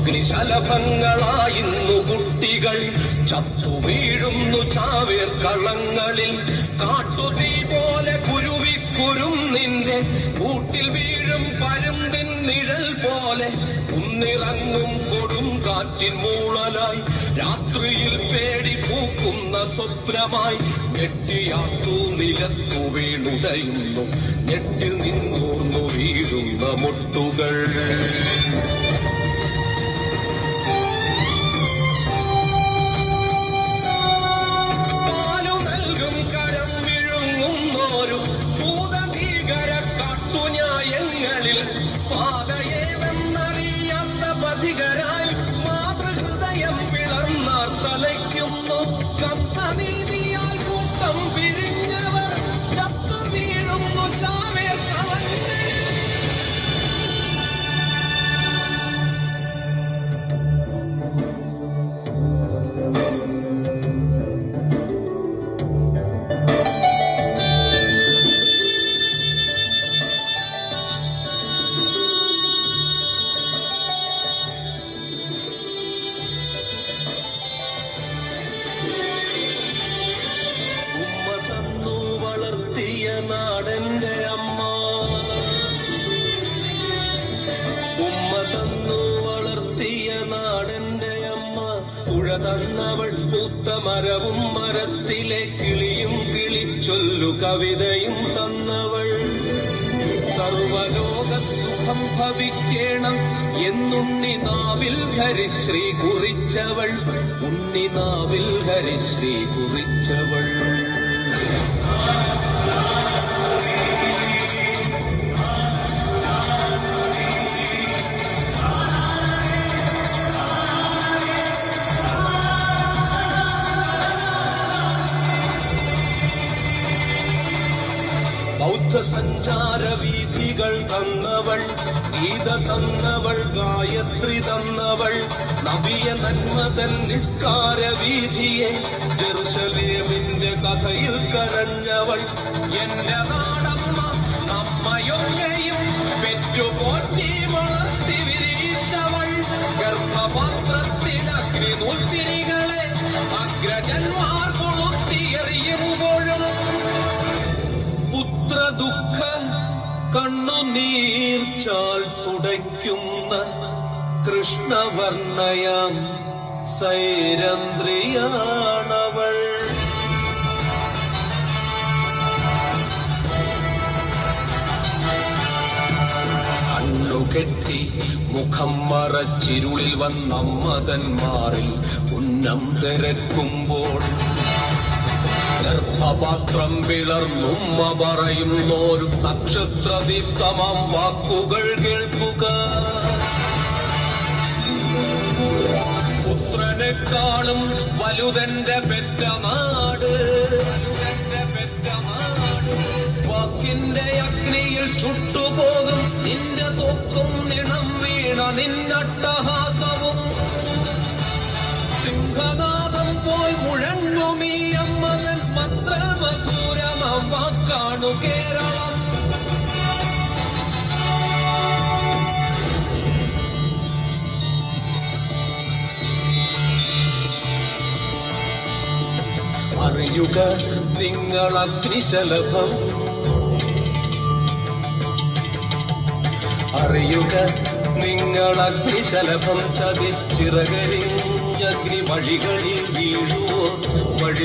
അഗ്നിശലഭങ്ങളായിന്നു കുട്ടികൾ ചത്തു വീഴുന്നു ചാവേർ കളങ്ങളിൽ. കാട്ടുതീ പോലെ കുരുവിക്കുരും നിന്റെ കൂട്ടിൽ വീഴും പരുന്തിൻ നിഴൽ പോലെ. കുന്നിറങ്ങും കൊടും കാറ്റിൻ മൂളലായി രാത്രിയിൽ പേടി പൂക്കുന്ന സ്വപ്നമായി. ഞെട്ടിയാത്തു നിലത്തു വീണുടയുന്നു ഞെട്ടിൽ നിന്നൂർന്നു വീഴുന്ന മുട്ടുകൾ. പാലു നൽകും കരം വിഴുങ്ങുന്നോരു ഭൂതഭീകര കാട്ടുന്യായങ്ങളിൽ പാതയേതെന്നറിയാത്ത പഥികരായി മാതൃഹൃദയം പിളർന്നാർ തലയ്ക്കുന്നു. കംസനീതിയാൽ കൂട്ടം പിരിഞ്ഞവർ ചത്തു വീഴുന്നു ചാവേർ കളങ്ങളിൽ. നാടെന്റെ അമ്മ ഉമ്മ തന്നു വളർത്തിയ നാടെന്റെ അമ്മ. പുഴ തന്നവൾ പൂത്ത മരവും മരത്തിലെ കിളിയും കിളിച്ചൊല്ലു കവിതയും തന്നവൾ. സർവലോക സുഖം ഭവിക്കേണം എന്നുണ്ണി നാവിൽ ഹരിശ്രീ കുറിച്ചവൾ. ഉണ്ണി നാവിൽ ഹരിശ്രീ കുറിച്ചവൾ. ബൗദ്ധ സഞ്ചാരവീഥികൾ തന്നവൾ. ഗീത തന്നവൾ. ഗായത്രി തന്നവൾ. നബിയ നന്മതൻ നിസ്കാരവീഥിയെ ജെറുസലേമിന്റെ കഥയിൽ കരഞ്ഞവൾ. എന്റെ നാടമ്മ നമ്മയൊക്കെയും പെറ്റുപോറ്റി വളർത്തി വിരിച്ചവൾ. ഗർഭപാത്രത്തിൽ അഗ്നിനൂൽത്തിരികളെ അഗ്രജന്മാർ കൊളുത്തിയെറിയുമ്പോഴും പുത്രദുഃഖ കണ്ണുനീർച്ചാൽ തുടയ്ക്കുന്ന കൃഷ്ണവർണ്ണയാം സൈരന്ധ്രിയാണവൾ. കണ്ണുകെട്ടി മുഖം മറച്ചിരുളിൽ വന്നമ്മതന്മാരിൽ ഉന്നം തിരക്കുമ്പോൾ ഗർഭപാത്രം പിളർന്നുമ്മ പറയുന്നോരു നക്ഷത്രദീപ്തമാം വാക്കുകൾ കേൾക്കുക. പുത്രനെക്കാളും വലുതെന്റെ പെറ്റ നാട്. വാക്കിന്റെ അഗ്നിയിൽ ചുട്ടുപോകും നിന്റെ തോക്കും നിണം വീണ നിന്നട്ടഹാസവും. സിംഹനാദം പോൽ മുഴങ്ങുമീ അമ്മതൻ മന്ത്രമധുരമാം വാക്കാണു കേരളം. അറിയുക നിങ്ങൾ അഗ്നിശലഭം. അറിയുക നിങ്ങൾ അഗ്നിശലഭം. ചതിച്ചിറകരിഞ്ഞഗ്നി വഴികളിൽ വീഴുവോ വഴി